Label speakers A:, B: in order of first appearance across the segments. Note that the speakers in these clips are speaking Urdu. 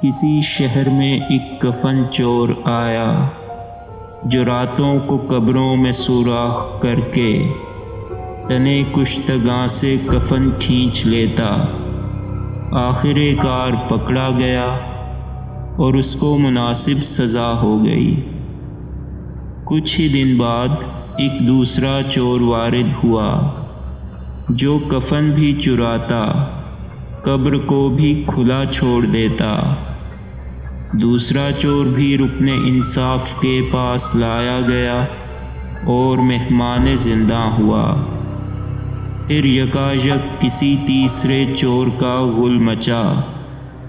A: کسی شہر میں ایک کفن چور آیا جو راتوں کو قبروں میں سوراخ کر کے تنے کشتگاں سے کفن کھینچ لیتا۔ آخر کار پکڑا گیا اور اس کو مناسب سزا ہو گئی۔ کچھ ہی دن بعد ایک دوسرا چور وارد ہوا جو کفن بھی چراتا، قبر کو بھی کھلا چھوڑ دیتا۔ دوسرا چور بھی رکن انصاف کے پاس لایا گیا اور مہمان زندہ ہوا۔ پھر یکایک کسی تیسرے چور کا غل مچا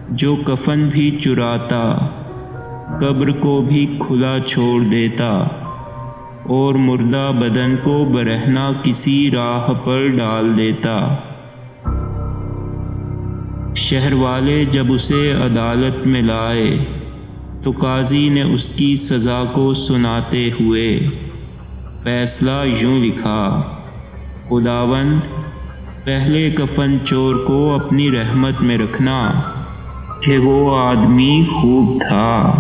A: جو کفن بھی چراتا، قبر کو بھی کھلا چھوڑ دیتا اور مردہ بدن کو برہنہ کسی راہ پر ڈال دیتا۔ شہر والے جب اسے عدالت میں لائے تو قاضی نے اس کی سزا کو سناتے ہوئے فیصلہ یوں لکھا: خداوند، پہلے کفن چور کو اپنی رحمت میں رکھنا کہ وہ آدمی خوب تھا۔